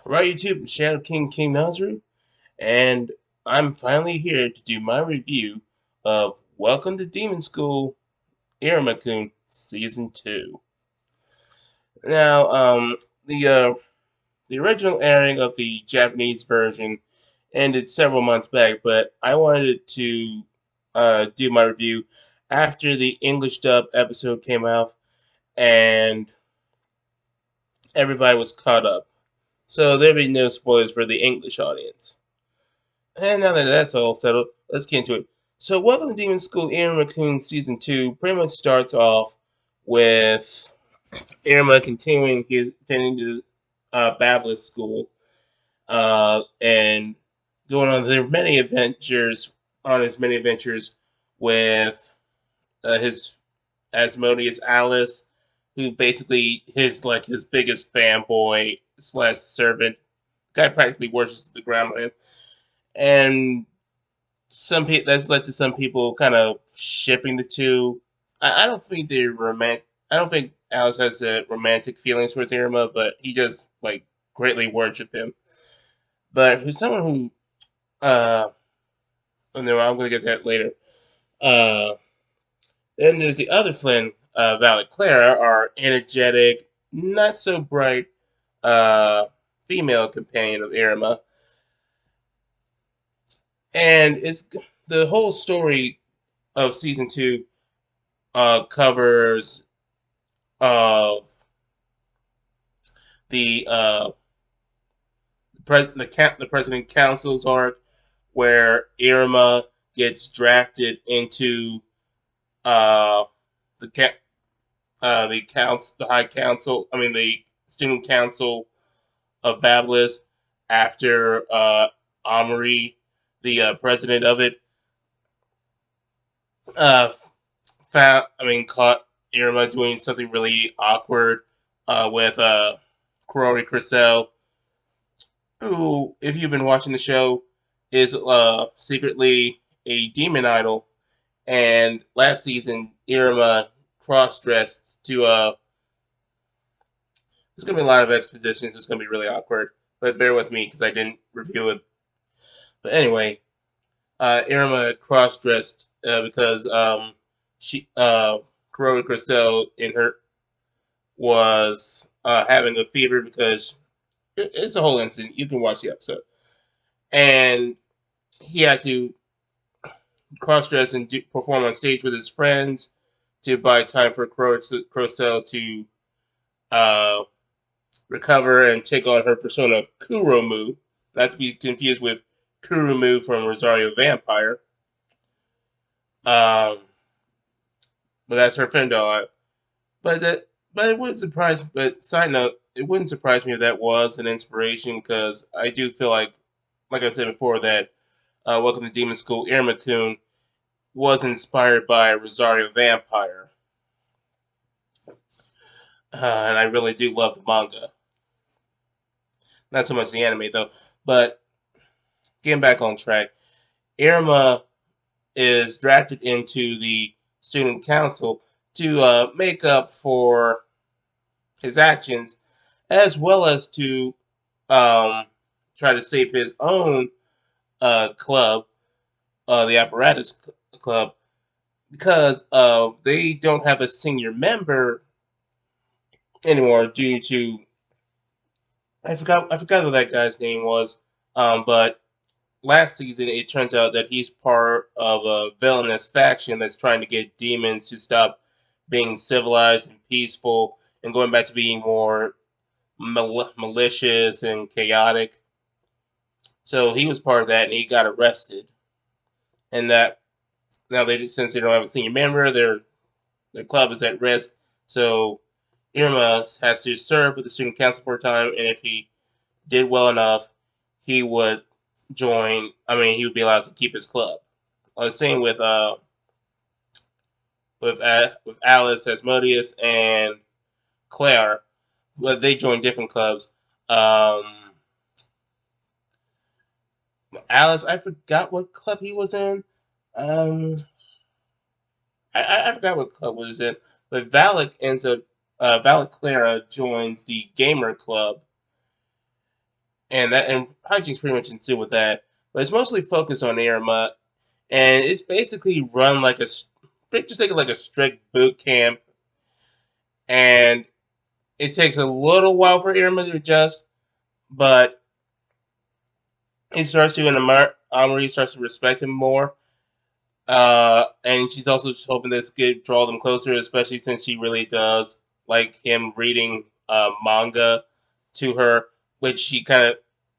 Right, YouTube, Shadow King Nazru, and I'm finally here to do my review of Welcome to Demon School, Iruma Season 2. Now, the original airing of the Japanese version ended several months back, but I wanted to do my review after the English dub episode came out and everybody was caught up. So there'll be no spoilers for the English audience. And now that that's all settled, let's get into it. So, Welcome to Demon School Aaron Raccoon Season 2 pretty much starts off with Irma continuing to Babylon School and going on their many adventures, with his Asmodeus Alice, who basically his biggest fanboy slash servant. Guy practically worships the ground man. And some people that's led to some people kind of shipping the two. I don't think they're romantic. I don't think Alice has romantic feelings towards Irma, but he does like greatly worship him. But who's someone who oh no, I'm gonna get that later. Uh, then there's the other Flynn, Violet Clara, our energetic, not so bright uh, female companion of Irma, and it's the whole story of season two covers of the the president council's arc, where Irma gets drafted into uh, the the high council. I mean the student council of Babylus after Amory, the president of it, uh, caught Irma doing something really awkward with Corey Crissell, who, if you've been watching the show, is secretly a demon idol. And last season, Irma cross-dressed to. There's gonna be a lot of expositions. It's gonna be really awkward, but bear with me because I didn't review it. But anyway, Irma cross-dressed because she Corey Crissell in her was having a fever because it's a whole incident. You can watch the episode, and he had to cross dress and perform on stage with his friends to buy time for Crocell to uh, recover and take on her persona of Kuromu, not to be confused with Kurumu from Rosario Vampire. Um, but that's her Fendel. But it wouldn't surprise. But side note, it wouldn't surprise me if that was an inspiration because I do feel like I said before, that Welcome to Demon School Irma-kun was inspired by Rosario Vampire, and I really do love the manga. Not so much the anime though. But getting back on track, Irma is drafted into the student council to make up for his actions, as well as to um, try to save his own club, the Apparatus Club, because they don't have a senior member anymore due to I forgot what that guy's name was, but last season it turns out that he's part of a villainous faction that's trying to get demons to stop being civilized and peaceful and going back to being more malicious and chaotic. So he was part of that, and he got arrested. And that now since they don't have a senior member, their club is at risk. So Irma has to serve with the student council for a time, and if he did well enough, he would join. I mean, he would be allowed to keep his club. Same with Alice, Asmodeus, and Claire, but they joined different clubs. Um, Alice, I forgot what club he was in. Um, I forgot what club he was in, but Valak ends up. Valak Clara joins the gamer club, and hijinks pretty much ensue with that. But it's mostly focused on Irma, and it's basically run like just think of like a strict boot camp, and it takes a little while for Irma to adjust, but he starts to, and Amari starts to respect him more. And she's also just hoping this could draw them closer, especially since she really does like him reading manga to her, which she kind of,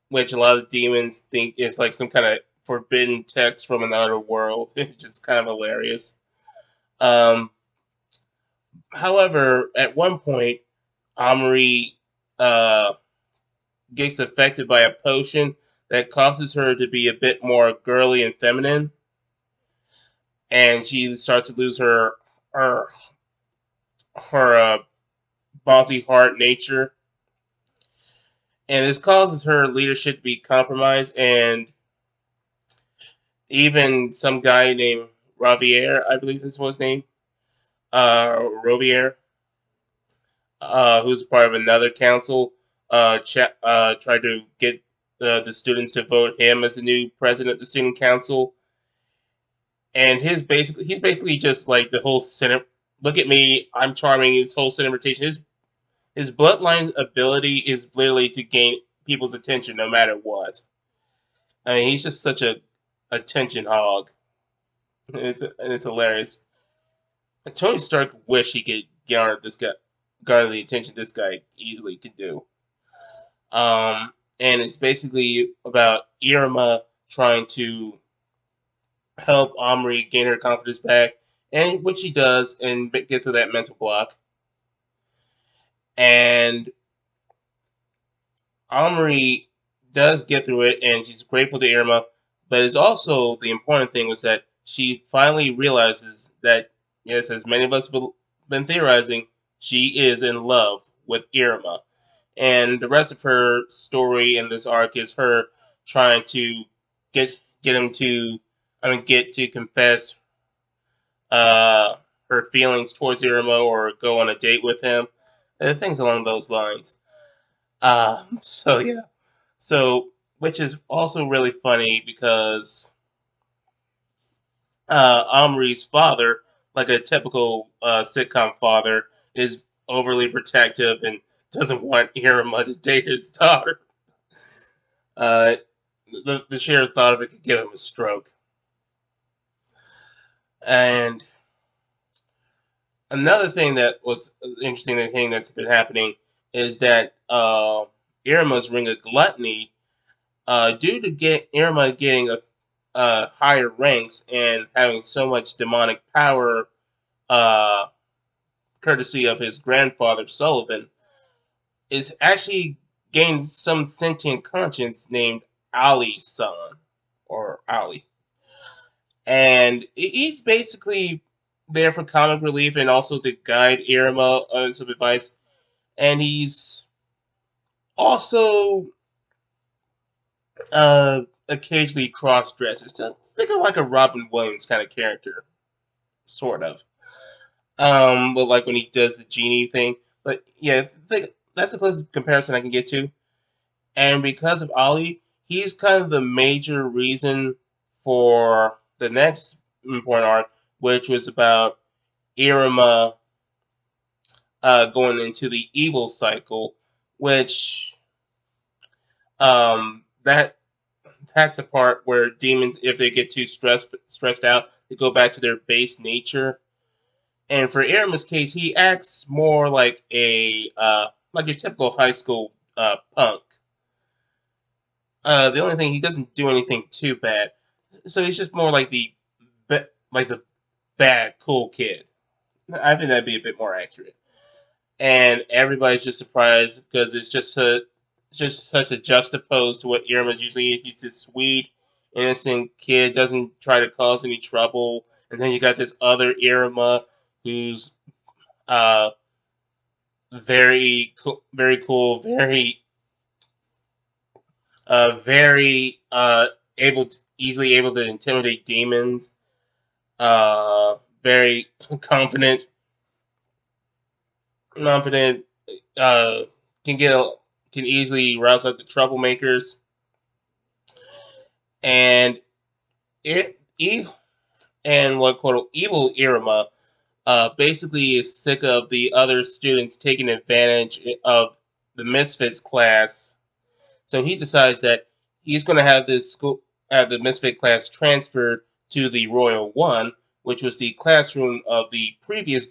which a lot of demons think is like some kind of forbidden text from another world, which is kind of hilarious. Um, However, at one point, Amari uh, gets affected by a potion that causes her to be a bit more girly and feminine, and she starts to lose her her bossy heart nature, and this causes her leadership to be compromised. And even some guy named Ravier, I believe this was his name, Rovier, who's part of another council, tried to get the students to vote him as the new president of the student council. And he's basically just like the whole center. Look at me, I'm charming. His whole cinematization. His bloodline ability is literally to gain people's attention no matter what. I mean, he's just such a attention hog. It's hilarious. Tony Stark wish he could garner the attention this guy easily could do. And it's basically about Irma trying to help Omri gain her confidence back, and which she does, and get through that mental block. And Omri does get through it, and she's grateful to Irma. But it's also the important thing was that she finally realizes that, yes, as many of us have been theorizing, she is in love with Irma. And the rest of her story in this arc is her trying to get him to, get to confess uh, her feelings towards Irma or go on a date with him, things along those lines. So yeah, so which is also really funny because Omri's father, like a typical sitcom father, is overly protective and doesn't want Irma to date his daughter. Uh, the sheer thought of it could give him a stroke. And another thing that was interesting, the thing that's been happening is that Irma's ring of gluttony, due to Irma getting higher ranks and having so much demonic power, uh, courtesy of his grandfather Sullivan, is actually gained some sentient conscience named Ali's son, or Ali. And he's basically there for comic relief and also to guide Irma on some advice. And he's also occasionally cross dresses. Just think of like a Robin Williams kind of character, sort of. But like when he does the genie thing. But yeah, think that's the closest comparison I can get to. And because of Ali, he's kind of the major reason for the next important arc, which was about Iruma going into the evil cycle, which that that's the part where demons, if they get too stressed out, they go back to their base nature. And for Iruma's case, he acts more like your typical high school punk. The only thing, he doesn't do anything too bad, so he's just more like the bad cool kid. I think that'd be a bit more accurate. And everybody's just surprised because it's just such a juxtapose to what Irma's usually is. He's this sweet, innocent kid, doesn't try to cause any trouble, and then you got this other Irma who's uh very cool, very easily able to intimidate demons, very confident, confident, uh, can get can easily rouse up the troublemakers, and Eve and what quote evil Iruma basically is sick of the other students taking advantage of the Misfits class. So he decides that he's going to have the Misfit class transferred to the Royal One, which was the classroom uh, of the previous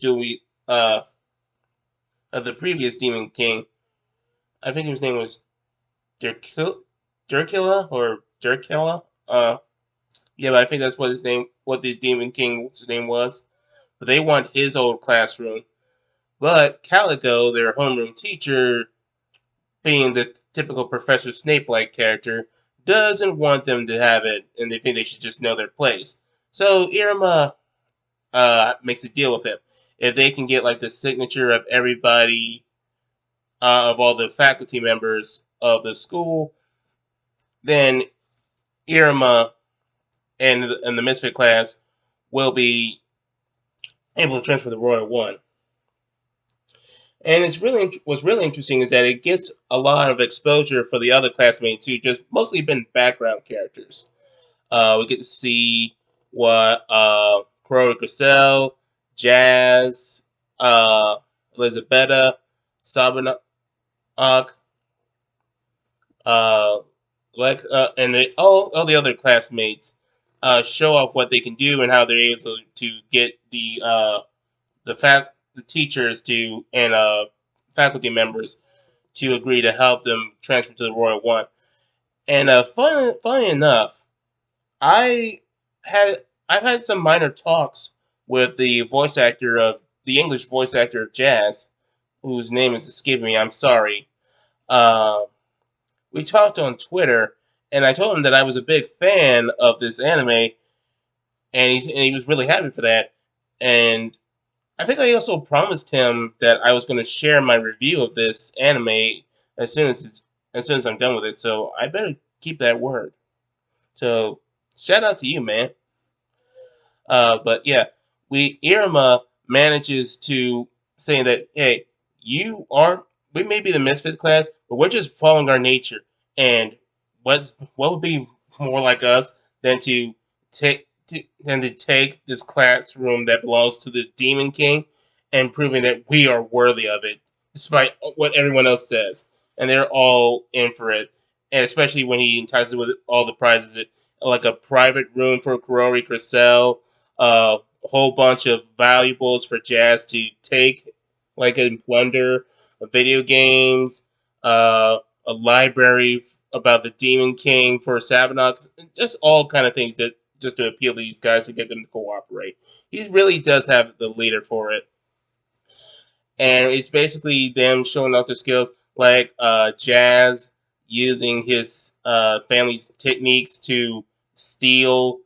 Demon King. I think his name was Dirkilla or Dirkilla. Yeah, but I think that's what the Demon King's name was. But they want his old classroom. But Calico, their homeroom teacher, being the typical Professor Snape-like character, doesn't want them to have it, and they think they should just know their place. So Irma makes a deal with him. If they can get like the signature of everybody, of all the faculty members of the school, then Irma and the Misfit class will be able to transfer the Royal One. And what's really interesting is that it gets a lot of exposure for the other classmates who just mostly been background characters. We get to see what Chloe Grisel, Jazz, Elizabetta, Sabanak, uh, and all the other classmates show off what they can do and how they're able to get the teachers to and faculty members to agree to help them transfer to the Royal One. And funny enough, I had I've had some minor talks with the English voice actor of Jazz, whose name is escaping me. I'm sorry. Uh, we talked on Twitter, and I told him that I was a big fan of this anime, and he was really happy for that. And I think I also promised him that I was going to share my review of this anime as soon as I'm done with it. So I better keep that word. So shout out to you, man. But yeah, Irma manages to say that, hey, we may be the misfit class, but we're just following our nature. And what would be more like us than to take this classroom that belongs to the Demon King and proving that we are worthy of it, despite what everyone else says. And they're all in for it. And especially when he entices it with all the prizes, like a private room for Kurori Cressel, a whole bunch of valuables for Jazz to take, like in plunder, video games, a library about the Demon King for Sabinox, just all kind of things that just to appeal to these guys to get them to cooperate. He really does have the leader for it, and it's basically them showing off their skills, like Jazz using his family's techniques to steal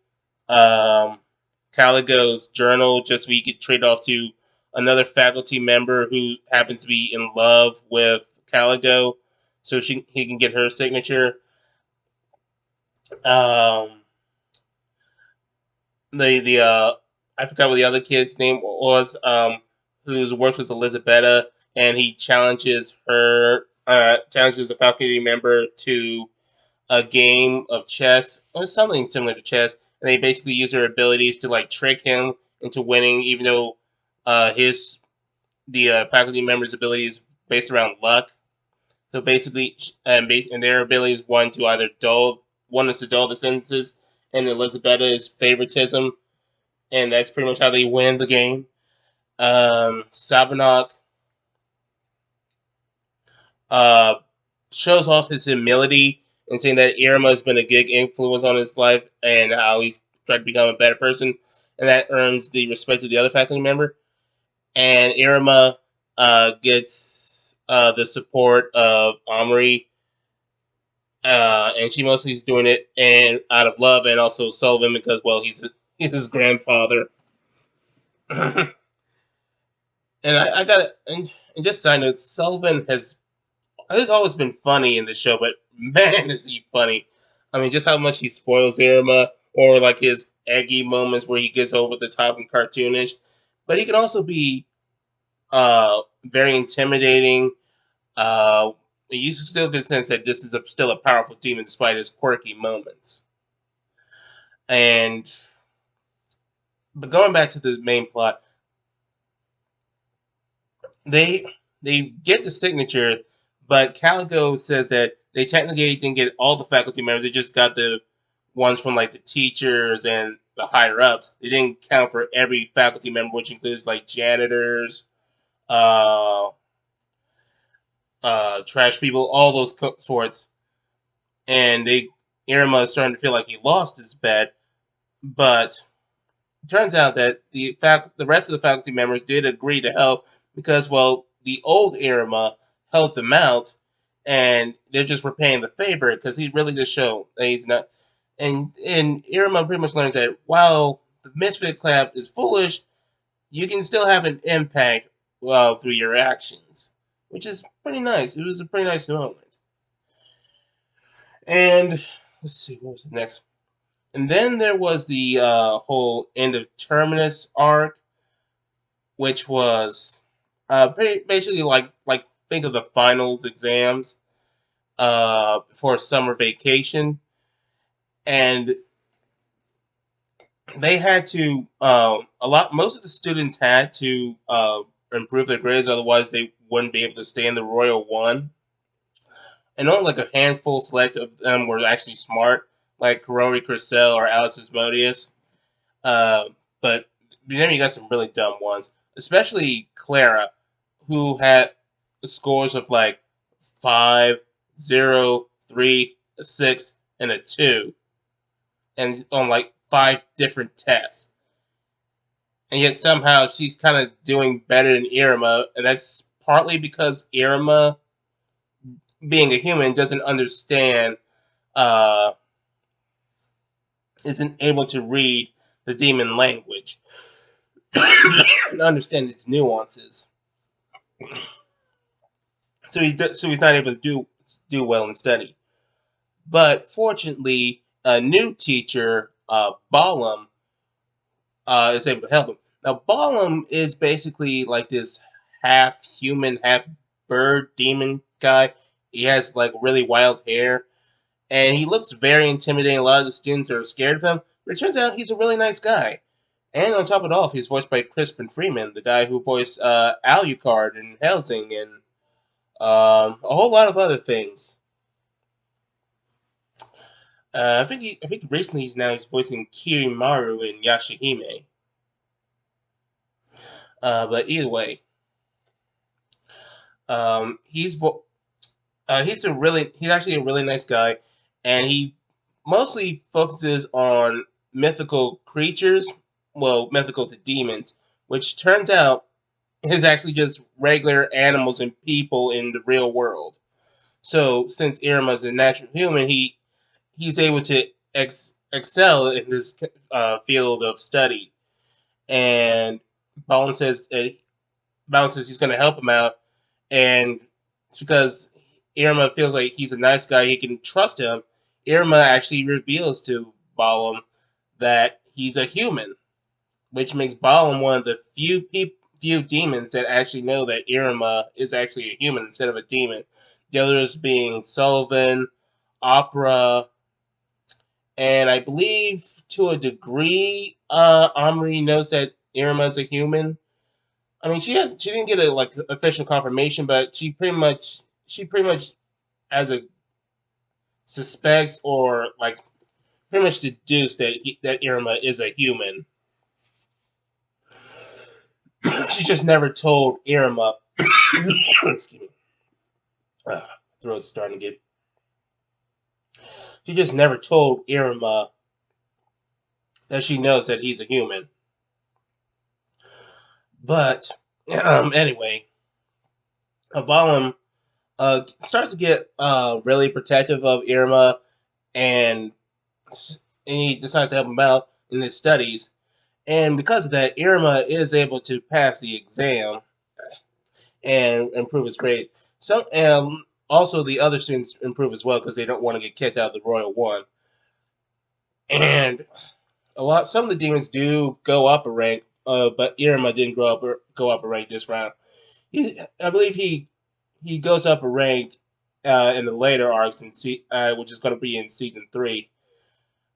um, Caligo's journal just so he could trade off to another faculty member who happens to be in love with Caligo, so he can get her signature. Um, the I forgot what the other kid's name was, whose works with Elizabetta, and he challenges a faculty member to a game of chess or something similar to chess, and they basically use their abilities to like trick him into winning, even though his the faculty member's ability is based around luck. So basically, and their ability is one is to dull the sentences, and Elizabetta is favoritism, and that's pretty much how they win the game. Sabinock uh, shows off his humility and saying that Irma has been a good influence on his life and how he's tried to become a better person, and that earns the respect of the other faculty member. And Irma gets the support of Omri, and she mostly is doing it and out of love, and also Sullivan because he's his grandfather. And I got it. And just side note, Sullivan has always been funny in the show, but man, is he funny! I mean, just how much he spoils Irma, or like his eggy moments where he gets over the top and cartoonish. But he can also be very intimidating. Uh, you still get a sense that this is still a powerful demon despite his quirky moments. And but going back to the main plot, they they get the signature, but Calico says that they technically didn't get all the faculty members. They just got the ones from like the teachers and the higher ups. They didn't count for every faculty member, which includes like janitors, uh, trash people, all those sorts. And Iruma is starting to feel like he lost his bet, but it turns out that the rest of the faculty members did agree to help because, well, the old Iruma helped them out, and they're just repaying the favor because he really just showed that he's not. And Iruma pretty much learns that while the Misfit Club is foolish, you can still have an impact through your actions, which is pretty nice. It was a pretty nice moment. And let's see, what was the next? And then there was the whole end of Terminus arc, which was basically like think of the finals exams before summer vacation, and they had to most of the students had to improve their grades, otherwise they wouldn't be able to stay in the Royal One. And only like a handful select of them were actually smart, like Karori Crissell or Alice Asmodeus. Uh, but then you got some really dumb ones, especially Clara, who had scores of like 5, 0, 3, a 6, and a 2, and on like 5 different tests. And yet somehow she's kind of doing better than Iruma, and that's partly because Iruma, being a human, doesn't understand, uh, isn't able to read the demon language and understand its nuances. So he's not able to do well in study. But fortunately, a new teacher, Balam, is able to help him. Now, Balam is basically like this half human, half bird demon guy. He has like really wild hair, and he looks very intimidating. A lot of the students are scared of him, but it turns out he's a really nice guy. And on top of it all, he's voiced by Crispin Freeman, the guy who voiced Alucard in Helsing and a whole lot of other things. I think recently he's voicing Kirimaru in Yashahime. But either way, he's he's actually a really nice guy, and he mostly focuses on mythical creatures, well, mythical to demons, which turns out is actually just regular animals and people in the real world. So since Iruma is a natural human, he's able to excel in this field of study. And Bone says he's going to help him out, and because Iruma feels like he's a nice guy, he can trust him. Iruma actually reveals to Balam that he's a human, which makes Balam one of the few demons that actually know that Iruma is actually a human instead of a demon. The others being Sullivan, Opera, and I believe to a degree, Omri knows that Iruma is a human. I mean, she didn't get a like official confirmation, but she pretty much as a suspects or like pretty much deduced that Iruma is a human. She just never told Iruma. Excuse me. Throat's starting to get. She just never told Iruma that she knows that he's a human. But anyway, Abalim starts to get really protective of Iruma, and he decides to help him out in his studies. And because of that, Iruma is able to pass the exam and improve his grade. Also, the other students improve as well because they don't want to get kicked out of the Royal One. And some of the demons do go up a rank, but Iruma didn't go up a rank this round. I believe he goes up a rank in the later arcs which is going to be in season 3.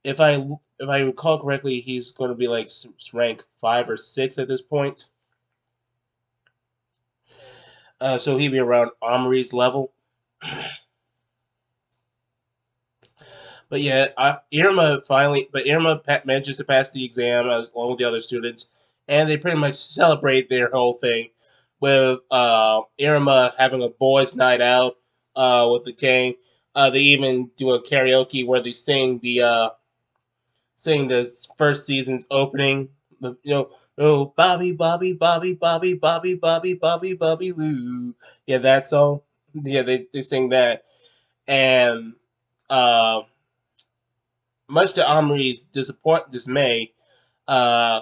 If I recall correctly, he's going to be like rank 5 or 6 at this point. So he'd be around Omri's level. But yeah, Iruma manages to pass the exam as along with the other students, and they pretty much celebrate their whole thing with Iruma having a boys' night out with the gang. They even do a karaoke where they sing this first season's opening. Oh, Bobby, Bobby, Bobby, Bobby, Bobby, Bobby, Bobby, Bobby Lou. Yeah, that song. Yeah, they sing that, and uh, much to Omri's dismay, uh,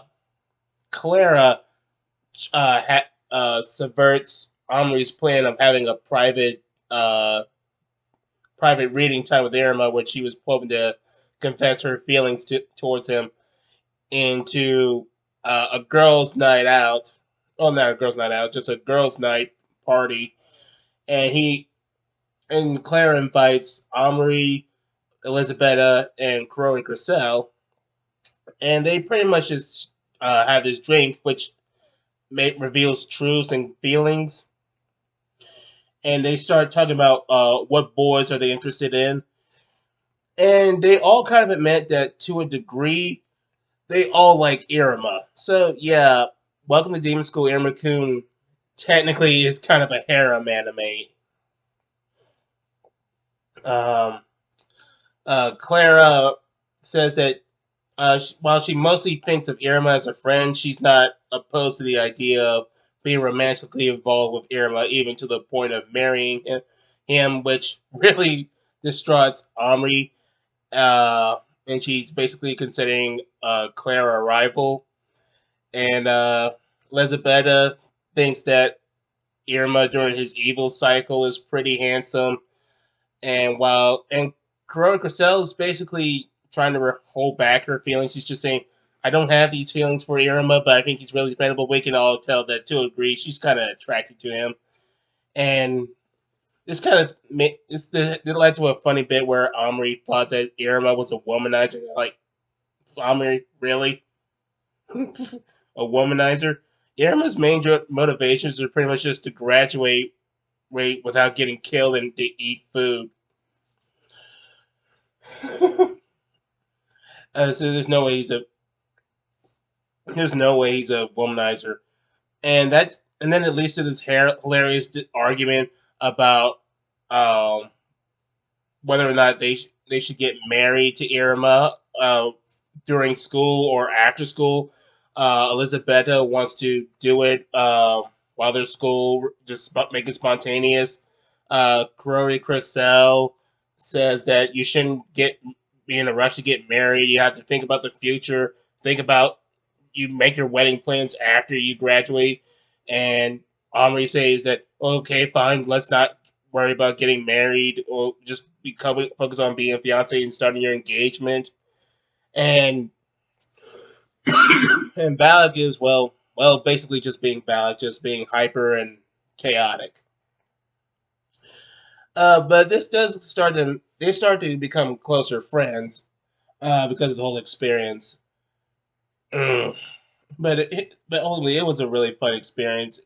Clara subverts Omri's plan of having a uh, private reading time with Irma, which she was hoping to confess her feelings towards him into a girls' night out. Oh, not a girls' night out, just a girls' night party. And Clara invites Omri, Elisabetta, and Crow and Cressel, and they pretty much just have this drink, which reveals truths and feelings. And they start talking about what boys are they interested in, and they all kind of admit that to a degree they all like Iruma. So yeah, Welcome to Demon School Iruma Kun technically is kind of a harem anime. Um, Clara says that while she mostly thinks of Iruma as a friend, she's not opposed to the idea of being romantically involved with Iruma, even to the point of marrying him, which really distraughts Omri. Uh, and she's basically considering Clara a rival. And Elizabetta thinks that Irma during his evil cycle is pretty handsome. And Corona Cressel is basically trying to hold back her feelings. She's just saying, I don't have these feelings for Irma, but I think he's really dependable. We can all tell that to a degree. She's kind of attracted to him. And this kind of it led to a funny bit where Omri thought that Irma was a womanizer. Like, Omri, really? A womanizer? Irma's main motivations are pretty much just to graduate without getting killed and to eat food. So there's no way he's a womanizer, and then it leads to this hilarious argument about um, whether or not they should get married to Irma during school or after school. Elisabetta wants to do it while they're school, just make it spontaneous. Corey Cressel says that you shouldn't be in a rush to get married. You have to think about the future. Think about you make your wedding plans after you graduate. And Omri says that okay, fine, let's not worry about getting married or just focus on being a fiance and starting your engagement. And and Balak is basically just being Balak, just being hyper and chaotic. But this does they start to become closer friends because of the whole experience. Mm. But ultimately, it was a really fun experience.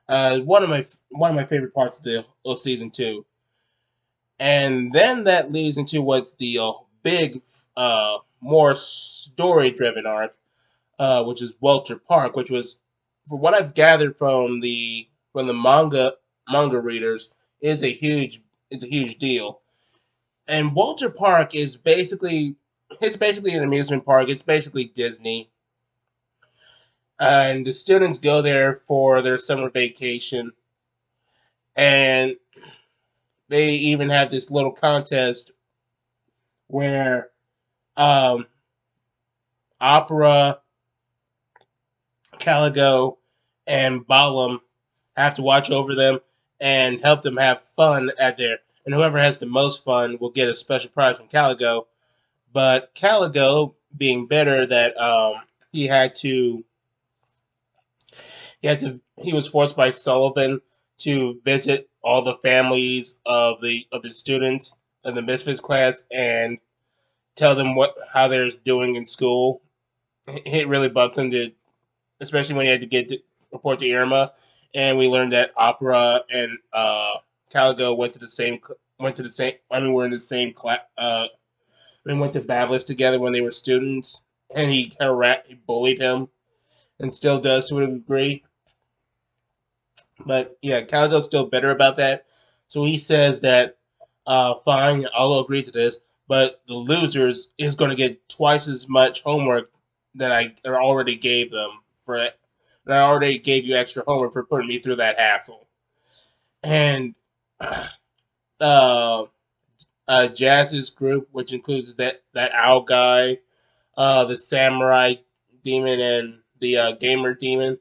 One of my favorite parts of season 2, and then that leads into what's the big, more story driven arc, which is Walter Park, which was, for what I've gathered from the manga readers, is a huge deal. And Walter Park is basically it's basically an amusement park. It's basically Disney, and the students go there for their summer vacation, and they even have this little contest where um, Opera, Caligo, and Balam have to watch over them and help them have fun at their. And whoever has the most fun will get a special prize from Caligo. But Caligo, being bitter that he had to, he was forced by Sullivan to visit all the families of the students of the Misfits class and tell them what how they're doing in school. It really bugs him to, especially when he had to report to Irma, and we learned that Opera and Caligo went to the same. I mean, we're in the same class. They went to Bablis together when they were students, and he bullied him, and still does to a degree. But yeah, Caligo's still bitter about that. So he says that, fine, I'll agree to this, but the losers is going to get twice as much homework that I already gave them for it. And I already gave you extra homework for putting me through that hassle. And uh, Jazz's group, which includes that owl guy, the samurai demon, and the gamer demon,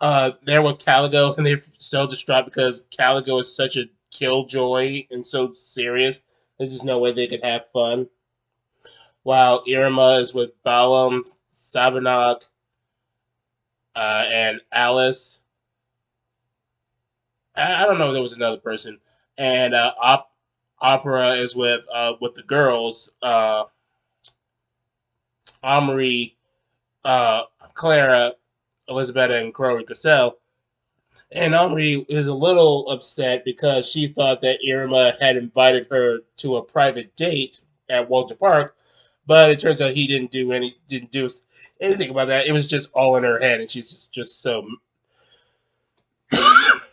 they're with Caligo, and they're so distraught because Caligo is such a killjoy and so serious. There's just no way they could have fun. While Irma is with Balam, Sabanog, and Alice. I don't know if there was another person. And Opera is with the girls, Omri, uh, Clara, Elizabeth, and Crowley Cassell. And Omri is a little upset because she thought that Irma had invited her to a private date at Walter Park, but it turns out he didn't do anything about that. It was just all in her head, and she's just so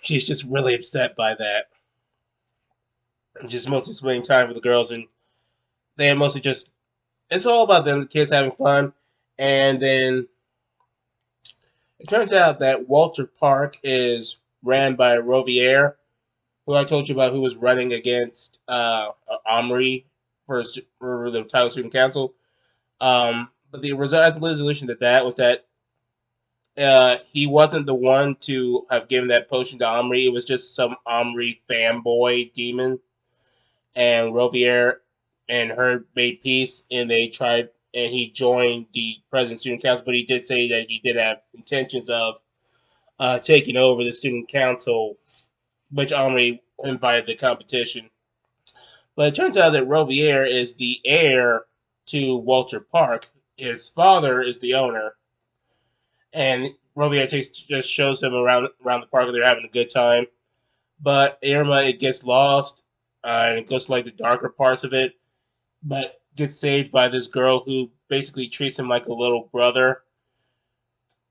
she's just really upset by that. Just mostly spending time with the girls, and they mostly just it's all about them, the kids having fun, and then it turns out that Walter Park is ran by Rovier, who I told you about, who was running against Omri for the title student council. But the resolution to that was that he wasn't the one to have given that potion to Omri. It was just some Omri fanboy demon, and Rovier and her made peace, and they tried. And he joined the president student council, but he did say that he did have intentions of taking over the student council, which Omri invited the competition. But it turns out that Rovier is the heir to Walter Park. His father is the owner, and Rovier just shows them around the park, and they're having a good time. But Irma, it gets lost, and it goes to like the darker parts of it, but gets saved by this girl who basically treats him like a little brother.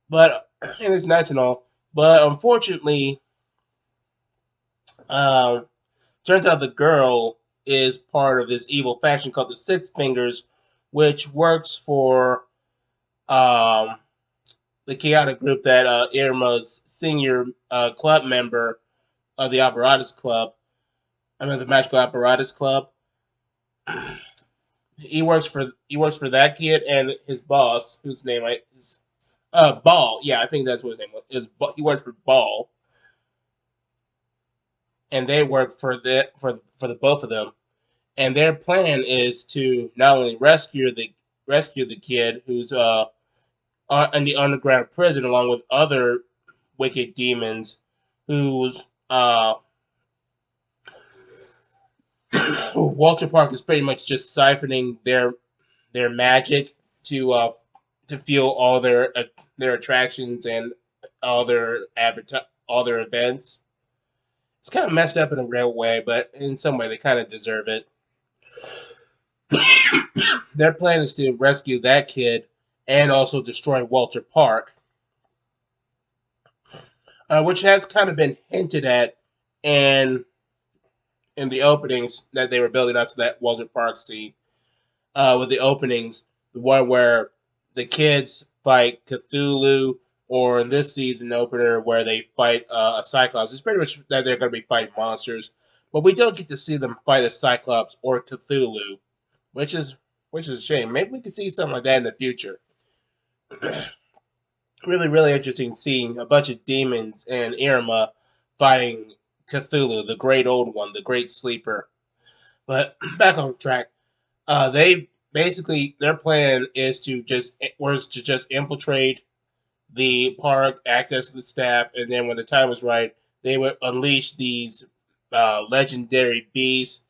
But and it's nice and all, but unfortunately, um, turns out the girl is part of this evil faction called the Six Fingers, which works for um, the chaotic group that Irma's senior club member of the Apparatus Club, I mean the Magical Apparatus Club. He works for that kid and his boss, whose name is Ball. Yeah, I think that's what his name was. He works for Ball, and they work for the both of them. And their plan is to not only rescue the kid who's in the underground prison along with other wicked demons whose Walter Park is pretty much just siphoning their magic to fuel all their attractions and all their events. It's kind of messed up in a real way, but in some way they kind of deserve it. Their plan is to rescue that kid and also destroy Walter Park, which has kind of been hinted at in in the openings that they were building up to that Walter Park scene. With the openings, the one where the kids fight Cthulhu, or in this season opener where they fight a Cyclops. It's pretty much that they're going to be fighting monsters, but we don't get to see them fight a Cyclops or Cthulhu, which is which is a shame. Maybe we could see something like that in the future. Really, really interesting seeing a bunch of demons and Irma fighting Cthulhu, the great old one, the great sleeper. But back on track. They basically their plan is to just infiltrate the park, act as the staff, and then when the time was right, they would unleash these. legendary beast,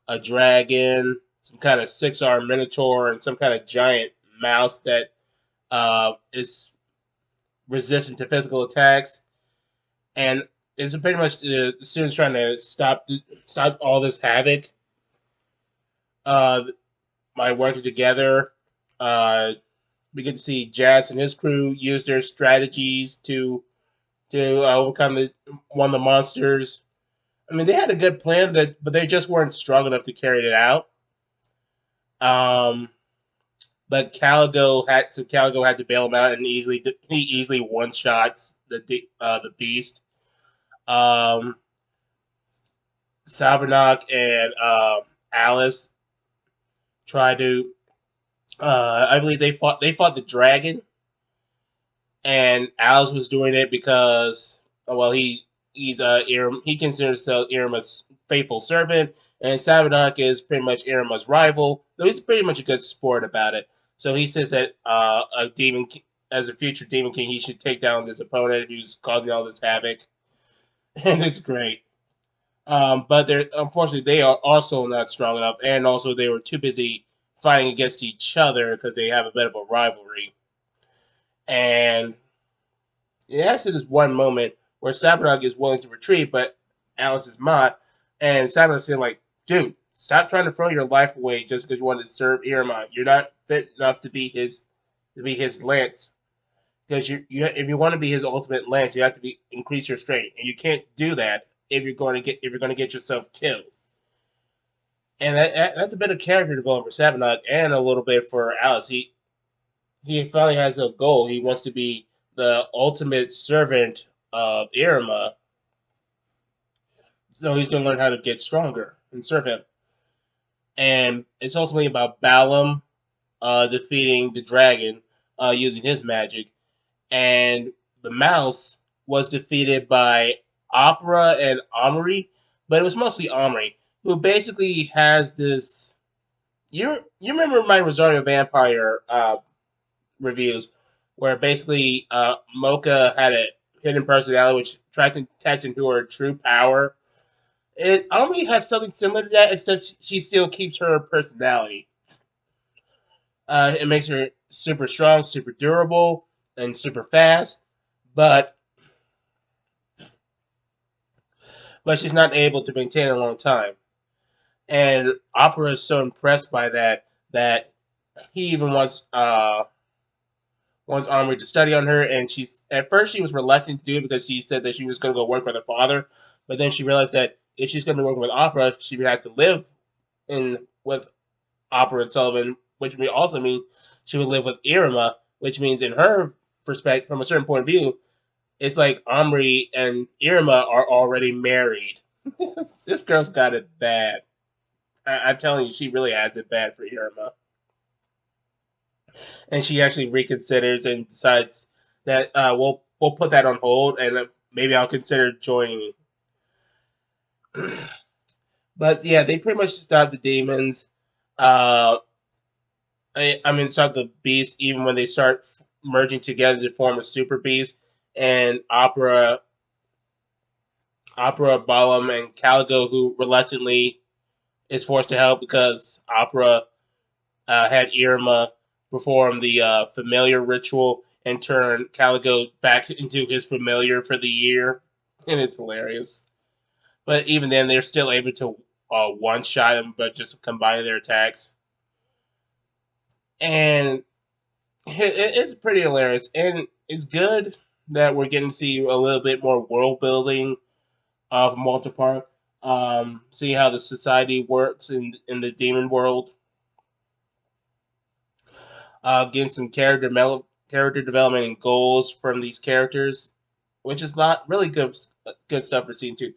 a dragon, some kind of six-armed minotaur, and some kind of giant mouse that is resistant to physical attacks. And it's pretty much the students trying to stop all this havoc uh, by working together. Uh, we get to see Jazz and his crew use their strategies to overcome one of the monsters. I mean, they had a good plan, but they just weren't strong enough to carry it out. Um, but Caligo had to bail him out, and he easily one shots the beast. Um, Sabernok and Alice tried to. I believe they fought the dragon, and Alice was doing it because well he considers himself Iruma's faithful servant, and Sabernok is pretty much Iruma's rival. Though he's pretty much a good sport about it. So he says that as a future demon king, he should take down this opponent who's causing all this havoc, and it's great. But they're unfortunately they are also not strong enough, and also they were too busy fighting against each other because they have a bit of a rivalry. And it has this one moment where Sabernok is willing to retreat, but Alice is not, and Sabernok's saying like, "Dude, stop trying to throw your life away just because you want to serve Irma. You're not fit enough to be his lance." Because if you want to be his ultimate lance, you have to increase your strength, and you can't do that if you're going to get yourself killed. And that's a bit of character development for Sabinok and a little bit for Alice. He finally has a goal. He wants to be the ultimate servant of Iruma, so he's going to learn how to get stronger and serve him. And it's ultimately about Balam defeating the dragon using his magic, and the mouse was defeated by Opera and Omri, but it was mostly Omri, who basically has this. You remember my Rosario Vampire reviews, where basically Mocha had a hidden personality which tapped into her true power. Omri has something similar to that, except she still keeps her personality. It makes her super strong, super durable, and super fast, but she's not able to maintain it a long time. And Opera is so impressed by that he even wants Omri to study on her. And she's at first she was reluctant to do it because she said that she was going to go work with her father, but then she realized that if she's going to be working with Opera, she would have to live in with Opera and Sullivan, which would also mean she would live with Iruma, which means in her perspective, from a certain point of view, it's like Omri and Irma are already married. This girl's got it bad. I'm telling you, she really has it bad for Irma. And she actually reconsiders and decides that we'll put that on hold, and maybe I'll consider joining. But yeah, they pretty much stop the demons. Uh, I mean, stop the beast even when they start merging together to form a super beast. And Opera, Balam, and Caligo, who reluctantly is forced to help because Opera had Irma perform the familiar ritual and turn Caligo back into his familiar for the year, and it's hilarious. But even then, they're still able to one shot him, but just combining their attacks, and it's pretty hilarious. And it's good that we're getting to see a little bit more world building of Multipart. See how the society works in the demon world, getting some character development and goals from these characters, which is not really good stuff for season two.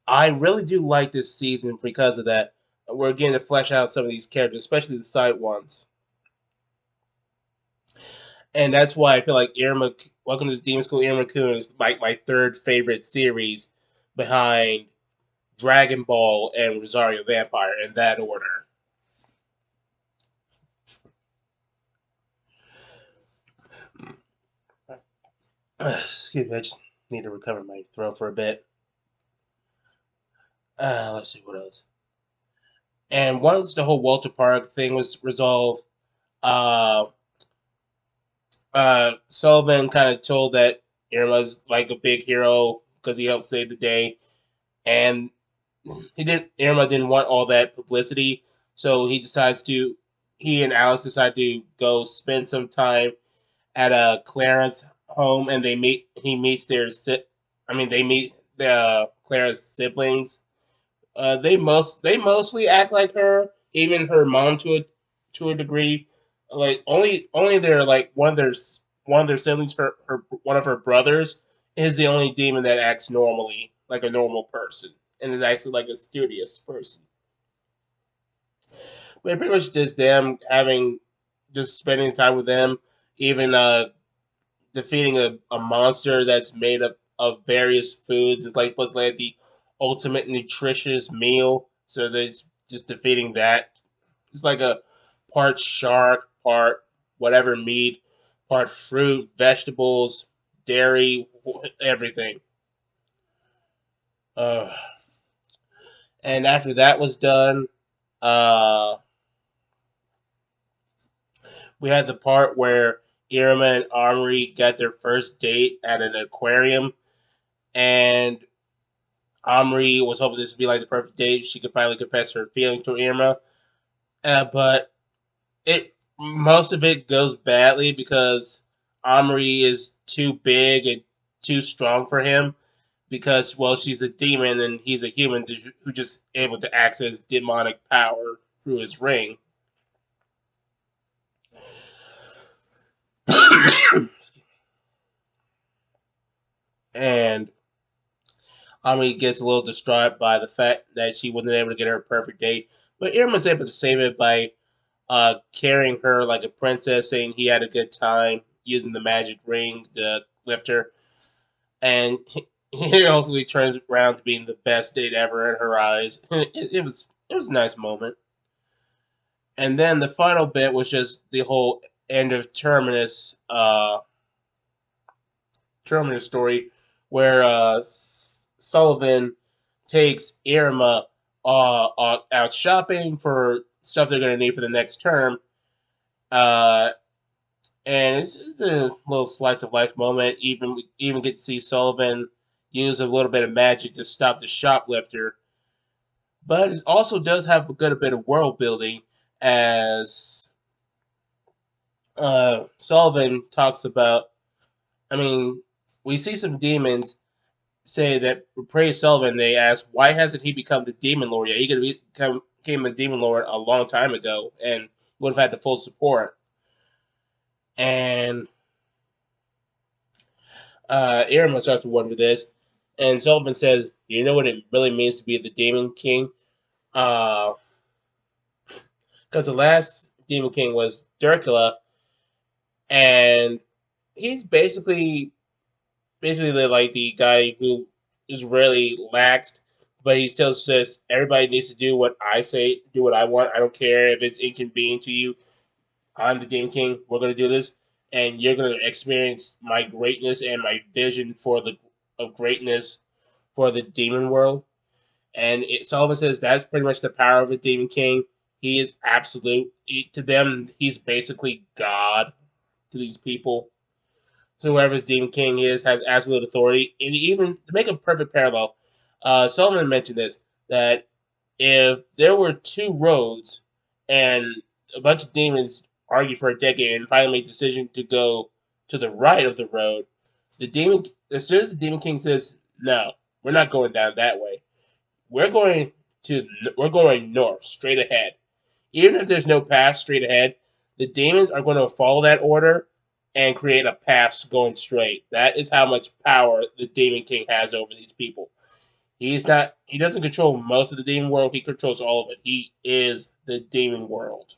I really do like this season because of that. We're getting to flesh out some of these characters, especially the side ones, and that's why I feel like Welcome to the Demon School Irma Kun is my third favorite series behind Dragon Ball and Rosario Vampire in that order. Excuse me, I just need to recover my throat for a bit. Let's see what else. And once the whole Walter Park thing was resolved, uh, Sullivan kind of told that Irma's like a big hero because he helped save the day, and Irma didn't want all that publicity, so he and Alice decide to go spend some time at Clara's home, and he meets they meet Clara's siblings. They mostly act like her, even her mom to a degree. Like only their like one of their siblings, her one of her brothers, is the only demon that acts normally like a normal person and is actually like a studious person. But pretty much just them having just spending time with them, even defeating a monster that's made up of various foods. It's like supposed to like the ultimate nutritious meal. So they're just defeating that. It's like a part shark, part whatever meat, part fruit, vegetables, dairy, everything. Uh, and after that was done, uh, we had the part where Irma and Armory got their first date at an aquarium, and Omri was hoping this would be like the perfect date. She could finally confess her feelings to Irma, but it most of it goes badly because Omri is too big and too strong for him. Because well, she's a demon and he's a human who just able to access demonic power through his ring. And Omri gets a little distraught by the fact that she wasn't able to get her a perfect date, but Irma's able to save it by carrying her like a princess, saying he had a good time using the magic ring to lift her, and he ultimately turns around to being the best date ever in her eyes. It was a nice moment, and then the final bit was just the whole end of Terminus story, where Sullivan takes Irma out shopping for stuff they're going to need for the next term. Uh, and it's a little slice of life moment. Even get to see Sullivan use a little bit of magic to stop the shoplifter, but it also does have a good bit of world building as Sullivan talks about. I mean, we see some demons say that praise Sullivan. They ask why hasn't he become the demon lord yet? He could have became a demon lord a long time ago and would have had the full support. And Irma starts to wonder this, and Sullivan says, "You know what it really means to be the Demon King? Because the last Demon King was Dracula, and he's basically like the guy who is really laxed, but he still says everybody needs to do what I say, do what I want. I don't care if it's inconvenient to you. I'm the Demon King. We're gonna do this, and you're gonna experience my greatness and my vision for the of greatness for the demon world." And Sullivan says that's pretty much the power of the Demon King. He is absolute. To them, he's basically God to these people. So whoever the Demon King is has absolute authority. And even to make a perfect parallel, Sullivan mentioned this that if there were two roads and a bunch of demons argue for a decade and finally make a decision to go to the right of the road, the demon as soon as the Demon King says no, we're not going down that way. We're going we're going north, straight ahead. Even if there's no path straight ahead, the demons are going to follow that order and create a path going straight. That is how much power the Demon King has over these people. He doesn't control most of the demon world, he controls all of it. He is the demon world.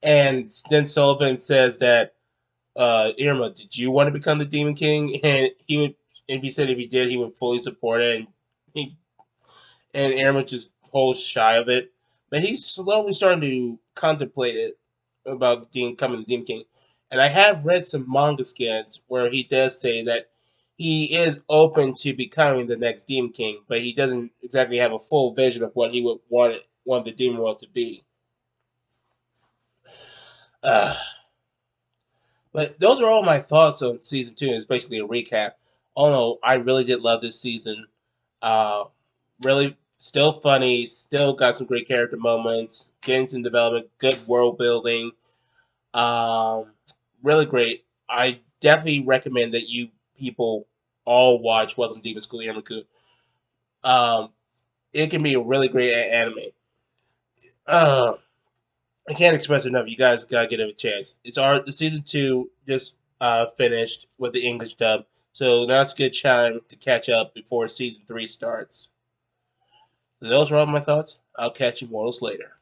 And then Sullivan says that Irma, did you want to become the Demon King? And he would if he said if he did, he would fully support it, and he and Aaron was just holds shy of it. But he's slowly starting to contemplate it about becoming the Demon King. And I have read some manga scans where he does say that he is open to becoming the next Demon King, but he doesn't exactly have a full vision of what he would want the Demon World to be. Uh, but those are all my thoughts on season two. It's basically a recap. Oh no, I really did love this season. Uh, really, still funny. Still got some great character moments. Getting some development. Good world building. Um, really great. I definitely recommend that you people all watch Welcome to Demon School Iruma. It can be a really great anime. Uh, I can't express enough. You guys gotta get it a chance. The season two just finished with the English dub, so now it's a good time to catch up before season three starts. So those are all my thoughts. I'll catch you mortals later.